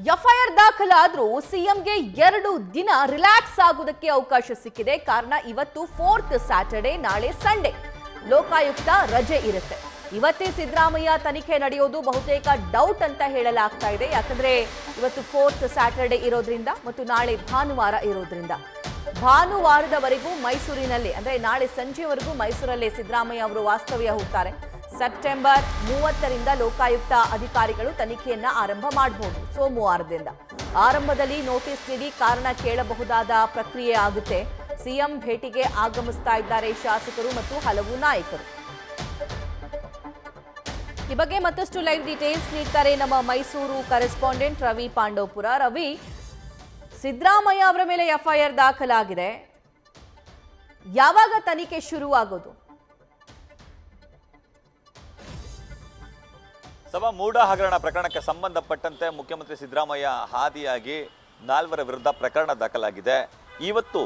FIR ದಾಖಲಾದ್ರೂ ಸಿಎಂಗೆ 2 ದಿನ relax ಆಗುವುದಕ್ಕೆ ಅವಕಾಶ ಸಿಕ್ಕಿದೆ. ಕಾರಣ ಇವತ್ತು 4th ಸ್ಯಾಟರ್ಡೆ, ನಾಳೆ ಸಂಡೇ ಲೋಕಾಯುಕ್ತ ರಜೆ ಇರುತ್ತೆ. ಇವತ್ತೇ ಸಿದ್ದರಾಮಯ್ಯ ತನಿಖೆ ನಡೆಯೋದು ಬಹುತೇಕ ಡೌಟ್ ಅಂತ ಹೇಳಲಾಗ್ತಾ ಇದೆ. ಯಾಕಂದ್ರೆ ಇವತ್ತು 4th ಸ್ಯಾಟರ್ಡೆ ಇರೋದ್ರಿಂದ ಮತ್ತು ನಾಳೆ ಭಾನುವಾರ ಇರೋದ್ರಿಂದ ಭಾನುವಾರದವರೆಗೂ ಮೈಸೂರಿನಲ್ಲಿ ಅಂದ್ರೆ ನಾಳೆ ಸಂಜೆವರೆಗೂ ಮೈಸೂರಲ್ಲೇ ಸಿದ್ದರಾಮಯ್ಯ ಅವರು ವಾಸ್ತವ್ಯ ಹೋಗ್ತಾರೆ. ಸೆಪ್ಟೆಂಬರ್ 30ರಿಂದ ಲೋಕಾಯುಕ್ತ ಅಧಿಕಾರಿಗಳು ತನಿಖೆಯನ್ನ ಆರಂಭ ಮಾಡಬಹುದು. ಸೋಮವಾರದಿಂದ ಆರಂಭದಲ್ಲಿ ನೋಟಿಸ್ ನೀಡಿ ಕಾರಣ ಕೇಳಬಹುದಾದ ಪ್ರಕ್ರಿಯೆ ಆಗುತ್ತೆ. ಸಿಎಂ ಭೇಟಿಗೆ ಆಗಮಿಸ್ತಾ ಇದ್ದಾರೆ ಶಾಸಕರು ಮತ್ತು ಹಲವು ನಾಯಕರು. ಈ ಬಗ್ಗೆ ಮತ್ತಷ್ಟು ಲೈವ್ ಡೀಟೇಲ್ಸ್ ನೀಡ್ತಾರೆ ನಮ್ಮ ಮೈಸೂರು ಕರೆಸ್ಪಾಂಡೆಂಟ್ ರವಿ ಪಾಂಡವಪುರ. ರವಿ, ಸಿದ್ದರಾಮಯ್ಯ ಅವರ ಮೇಲೆ ಎಫ್ಐಆರ್ ದಾಖಲಾಗಿದೆ, ಯಾವಾಗ ತನಿಖೆ ಶುರುವಾಗೋದು? ಸಭಾ ಮೂಡ ಹಗರಣ ಪ್ರಕರಣಕ್ಕೆ ಸಂಬಂಧಪಟ್ಟಂತೆ ಮುಖ್ಯಮಂತ್ರಿ ಸಿದ್ದರಾಮಯ್ಯ ಹಾದಿಯಾಗಿ 4 ವಿರುದ್ಧ ಪ್ರಕರಣ ದಾಖಲಾಗಿದೆ. ಇವತ್ತು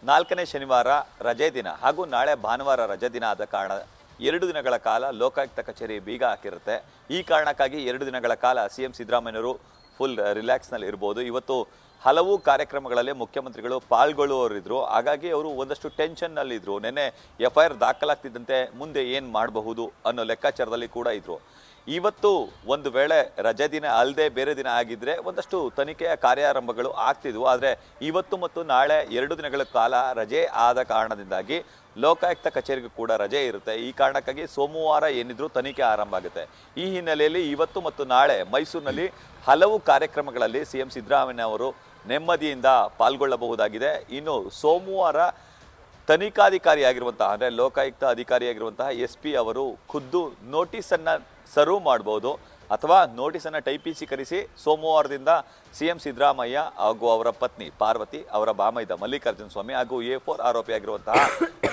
4ನೇ ಶನಿವಾರ ರಜೆ ದಿನ ಹಾಗೂ ನಾಳೆ ಭಾನುವಾರ ರಜೆ ದಿನ ಆದ ಕಾರಣ 2 ದಿನಗಳ ಕಾಲ ಲೋಕಾಯುಕ್ತ ಕಚೇರಿ ಬೀಗ ಹಾಕಿರುತ್ತೆ. ಈ ಕಾರಣಕ್ಕಾಗಿ 2 ದಿನಗಳ ಕಾಲ ಸಿಎಂ ಸಿದ್ದರಾಮಯ್ಯನವರು ಫುಲ್ ರಿಲ್ಯಾಕ್ಸ್ನಲ್ಲಿ ಇರ್ಬೋದು. ಇವತ್ತು ಹಲವು ಕಾರ್ಯಕ್ರಮಗಳಲ್ಲಿ ಮುಖ್ಯಮಂತ್ರಿಗಳು ಪಾಲ್ಗೊಳ್ಳುವವರಿದ್ರು, ಹಾಗಾಗಿ ಅವರು ಒಂದಷ್ಟು ಟೆನ್ಷನ್ನಲ್ಲಿದ್ದರು. ನಿನ್ನೆ ಎಫ್ಐಆರ್ ದಾಖಲಾಗ್ತಿದ್ದಂತೆ ಮುಂದೆ ಏನು ಮಾಡಬಹುದು ಅನ್ನೋ ಲೆಕ್ಕಾಚಾರದಲ್ಲಿ ಕೂಡ ಇದ್ರು. ಇವತ್ತು ಒಂದು ವೇಳೆ ರಜೆ ದಿನ ಅಲ್ಲದೆ ಬೇರೆ ದಿನ ಆಗಿದ್ರೆ ಒಂದಷ್ಟು ತನಿಖೆಯ ಕಾರ್ಯಾರಂಭಗಳು ಆಗ್ತಿದ್ವು. ಆದರೆ ಇವತ್ತು ಮತ್ತು ನಾಳೆ 2 ದಿನಗಳ ಕಾಲ ರಜೆ ಆದ ಕಾರಣದಿಂದಾಗಿ ಲೋಕಾಯುಕ್ತ ಕಚೇರಿಗೂ ಕೂಡ ರಜೆ ಇರುತ್ತೆ. ಈ ಕಾರಣಕ್ಕಾಗಿ ಸೋಮವಾರ ಏನಿದ್ರು ತನಿಖೆ ಆರಂಭ ಆಗುತ್ತೆ. ಈ ಹಿನ್ನೆಲೆಯಲ್ಲಿ ಇವತ್ತು ಮತ್ತು ನಾಳೆ ಮೈಸೂರಿನಲ್ಲಿ ಹಲವು ಕಾರ್ಯಕ್ರಮಗಳಲ್ಲಿ ಸಿಎಂ ಸಿದ್ದರಾಮಯ್ಯ ಅವರು ನೆಮ್ಮದಿಯಿಂದ ಪಾಲ್ಗೊಳ್ಳಬಹುದಾಗಿದೆ. ಇನ್ನು ಸೋಮವಾರ ತನಿಖಾಧಿಕಾರಿಯಾಗಿರುವಂತಹ ಅಂದರೆ ಲೋಕಾಯುಕ್ತ ಅಧಿಕಾರಿಯಾಗಿರುವಂತಹ SP ಅವರು ಖುದ್ದು ನೋಟಿಸನ್ನು ಸರ್ವ್ ಮಾಡ್ಬೋದು ಅಥವಾ ನೋಟಿಸನ್ನು ಟೈಪಿಸೀಕರಿಸಿ ಸೋಮವಾರದಿಂದ ಸಿಎಂ ಸಿದ್ದರಾಮಯ್ಯ ಹಾಗೂ ಅವರ ಪತ್ನಿ ಪಾರ್ವತಿ, ಅವರ ಬಾಮೈದ ಮಲ್ಲಿಕಾರ್ಜುನ ಸ್ವಾಮಿ ಹಾಗೂ A4 ಆರೋಪಿಯಾಗಿರುವಂತಹ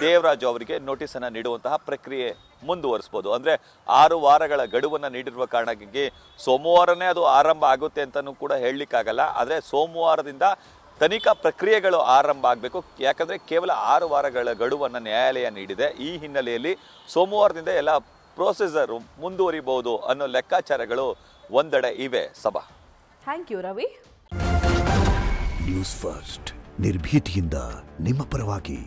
ದೇವರಾಜು ಅವರಿಗೆ ನೋಟಿಸನ್ನು ನೀಡುವಂತಹ ಪ್ರಕ್ರಿಯೆ ಮುಂದುವರಿಸಬಹುದು. ಅಂದರೆ 6 ವಾರಗಳ ಗಡುವನ್ನು ನೀಡಿರುವ ಕಾರಣಕ್ಕಾಗಿ ಸೋಮವಾರನೇ ಅದು ಆರಂಭ ಆಗುತ್ತೆ ಅಂತಲೂ ಕೂಡ ಹೇಳಲಿಕ್ಕಾಗಲ್ಲ. ಆದರೆ ಸೋಮವಾರದಿಂದ ತನಿಖಾ ಪ್ರಕ್ರಿಯೆಗಳು ಆರಂಭ ಆಗಬೇಕು. ಯಾಕಂದರೆ ಕೇವಲ 6 ವಾರಗಳ ಗಡುವನ್ನು ನ್ಯಾಯಾಲಯ ನೀಡಿದೆ. ಈ ಹಿನ್ನೆಲೆಯಲ್ಲಿ ಸೋಮವಾರದಿಂದ ಎಲ್ಲ ಪ್ರೊಸೆಸರ್ ಮುಂದುವರಿಬಹುದು ಅನ್ನೋ ಲೆಕ್ಕಾಚಾರಗಳು ಒಂದೆಡೆ ಇವೆ. ಸಭಾ, thank you Ravi. News first ನಿರ್ಭೀತಿಯಿಂದ ನಿಮ್ಮ ಪರವಾಗಿ.